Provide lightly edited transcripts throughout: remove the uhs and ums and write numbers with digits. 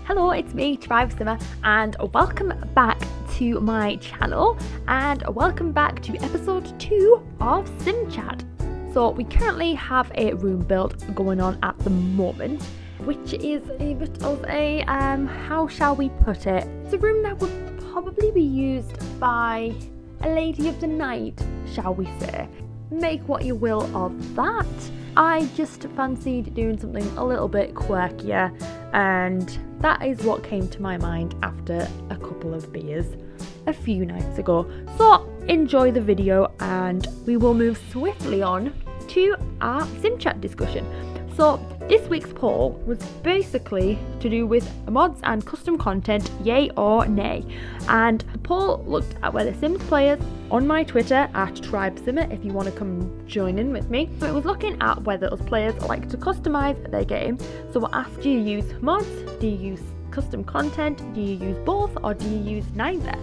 Hello, it's me, Tribe Simmer, and welcome back to my channel, and welcome back to episode 2 of Sim Chat. So we currently have a room build going on at the moment, which is a bit of a, how shall we put it? It's a room that would probably be used by a lady of the night, shall we say. Make what you will of that. I just fancied doing something a little bit quirkier, and that is what came to my mind after a couple of beers a few nights ago. So enjoy the video and we will move swiftly on to our Sim Chat discussion. So this week's poll was basically to do with mods and custom content, yay or nay. And the poll looked at whether Sims players on my Twitter at TribeSimmer, if you want to come join in with me. So it was looking at whether us players like to customize their game. So we're asked, do you use mods? Do you use custom content? Do you use both, or do you use neither?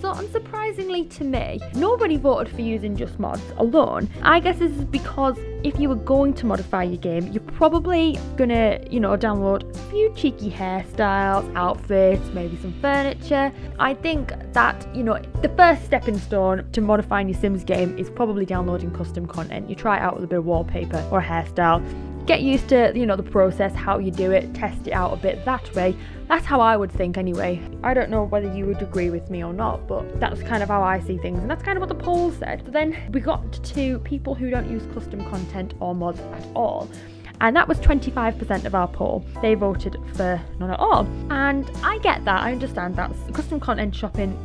So unsurprisingly to me, nobody voted for using just mods alone. I guess this is because if you were going to modify your game, you're probably gonna, download a few cheeky hairstyles, outfits, maybe some furniture. I think that, the first stepping stone to modifying your Sims game is probably downloading custom content. You try it out with a bit of wallpaper or a hairstyle. Get used to, the process, how you do it, test it out a bit that way. That's how I would think anyway. I don't know whether you would agree with me or not, but that's kind of how I see things, and that's kind of what the poll said. So then we got to people who don't use custom content or mods at all, and that was 25% of our poll. They voted for none at all, and I get that. I understand that custom content shopping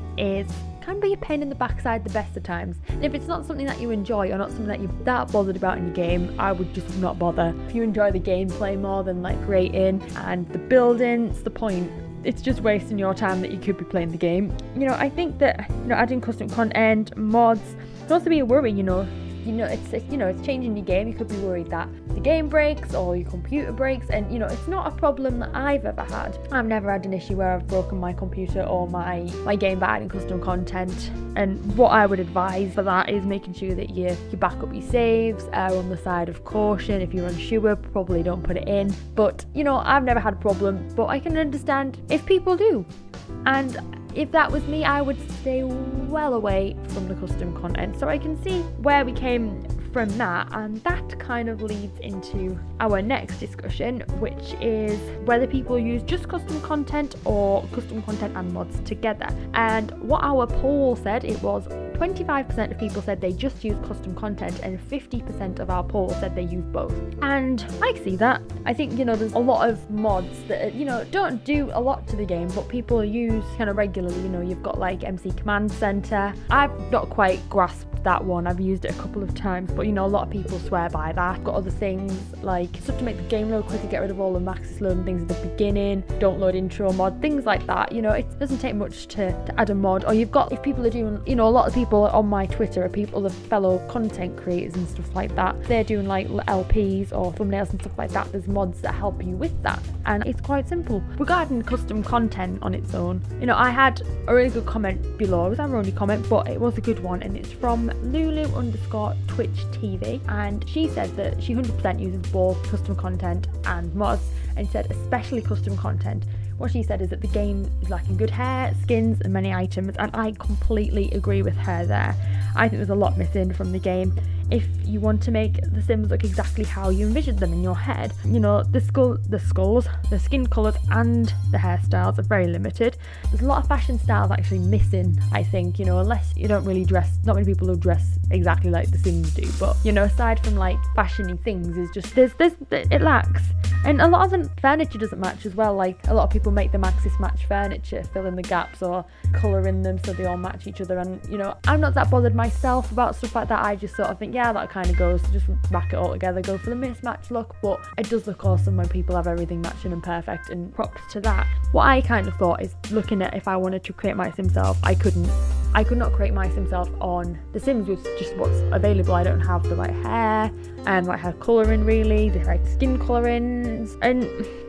can be a pain in the backside the best of times. And if it's not something that you enjoy or not something that you're that bothered about in your game, I would just not bother. If you enjoy the gameplay more than like creating and the building, it's the point. It's just wasting your time that you could be playing the game. I think that adding custom content, mods can also be a worry. It's changing your game. You could be worried that the game breaks or your computer breaks, and it's not a problem that I've ever had. I've never had an issue where I've broken my computer or my game by adding custom content. And what I would advise for that is making sure that you back up your saves, err on the side of caution. If you're unsure, probably don't put it in. But I've never had a problem, but I can understand if people do. And if that was me, I would stay well away from the custom content. So I can see where we came from that, and that kind of leads into our next discussion, which is whether people use just custom content or custom content and mods together. And what our poll said, it was 25% of people said they just use custom content, and 50% of our poll said they use both. And I see that. I think, there's a lot of mods that, don't do a lot to the game, but people use kind of regularly. You've got like MC Command Center. I've not quite grasped that one. I've used it a couple of times, but a lot of people swear by that. Got other things like stuff to make the game load quicker, get rid of all the Maxis loading things at the beginning, don't load intro mod, things like that. It doesn't take much to add a mod. Or you've got, if people are doing, a lot of people on my Twitter are people, other fellow content creators and stuff like that. They're doing like LPs or thumbnails and stuff like that. There's mods that help you with that, and it's quite simple. Regarding custom content on its own, I had a really good comment below. It was our only comment, but it was a good one, and it's from Lulu_Twitch TV, and she said that she 100% uses both custom content and mods, and said especially custom content. What she said is that the game is lacking good hair, skins and many items, and I completely agree with her there. I think there's a lot missing from the game. If you want to make the Sims look exactly how you envisioned them in your head, the skulls, the skin colours and the hairstyles are very limited. There's a lot of fashion styles actually missing, I think, unless you don't really dress, not many people who dress exactly like the Sims do, but aside from like fashiony things, is just it lacks. And a lot of the furniture doesn't match as well. Like a lot of people make the Maxis match furniture, fill in the gaps or colour in them so they all match each other. And I'm not that bothered myself about stuff like that. I just sort of think, yeah, that kind of goes, just back it all together, go for the mismatch look. But it does look awesome when people have everything matching and perfect, and props to that. What I kind of thought is, looking at if I wanted to create my Sim self, I couldn't I could not create my sim self on The Sims with just what's available. I don't have the right hair and right hair colouring really, the right skin colourings, and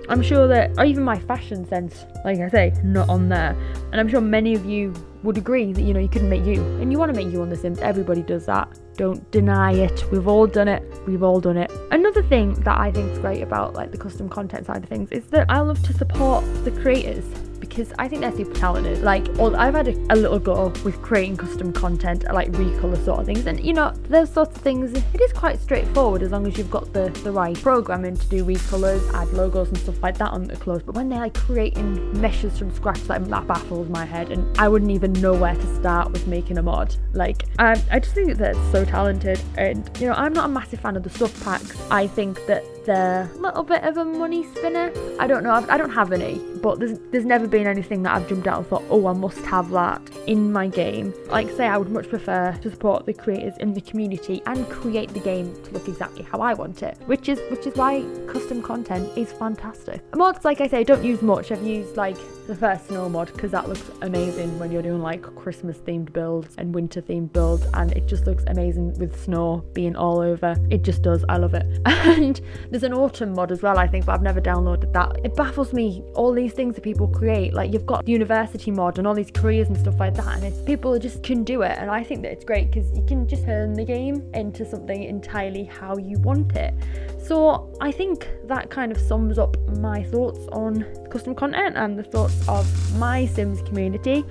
I'm sure that, or even my fashion sense, like I say, not on there. And I'm sure many of you would agree that, you know, you couldn't make you, and you want to make you on The Sims. Everybody does that. Don't deny it. We've all done it. We've all done it. Another thing that I think is great about like the custom content side of things is that I love to support the creators, because I think they're super talented. Like, I've had a little go with creating custom content, like recolor sort of things, and you know, those sorts of things, it is quite straightforward as long as you've got the right programming to do recolors, add logos and stuff like that on the clothes. But when they're like creating meshes from scratch, that baffles my head, and I wouldn't even know where to start with making a mod. Like, I just think that they're so talented, and you know, I'm not a massive fan of the stuff packs. I think that they're a little bit of a money spinner. I don't know, I don't have any, but there's never been anything that I've jumped out and thought, oh, I must have that in my game. Like, say, I would much prefer to support the creators in the community and create the game to look exactly how I want it, which is why custom content is fantastic. Mods, like I say, I don't use much. I've used like the first snow mod because that looks amazing when you're doing like Christmas themed builds and winter themed builds, and it just looks amazing with snow being all over. It just does. I love it. And there's an autumn mod as well, I think, but I've never downloaded that. It baffles me, all these things that people create. Like, you've got the university mod and all these careers and stuff like that, and it's, people just can do it, and I think that it's great because you can just turn the game into something entirely how you want it. So I think that kind of sums up my thoughts on custom content and the thoughts of my Sims community.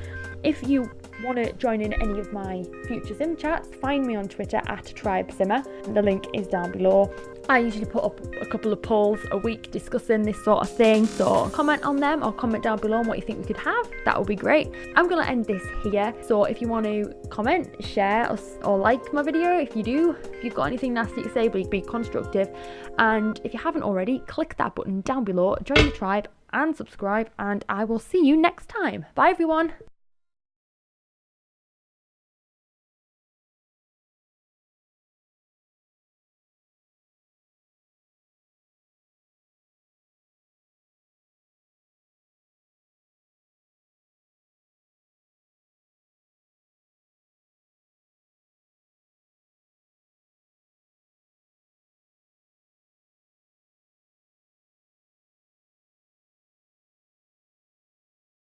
If you want to join in any of my future sim chats, find me on Twitter at TribeSimmer. The link is down below. I usually put up a couple of polls a week discussing this sort of thing, so comment on them or comment down below on what you think we could have. That would be great. I'm going to end this here, so if you want to comment, share or like my video, if you've got anything nasty to say, be constructive. And if you haven't already, click that button down below, join the tribe and subscribe, and I will see you next time. Bye everyone.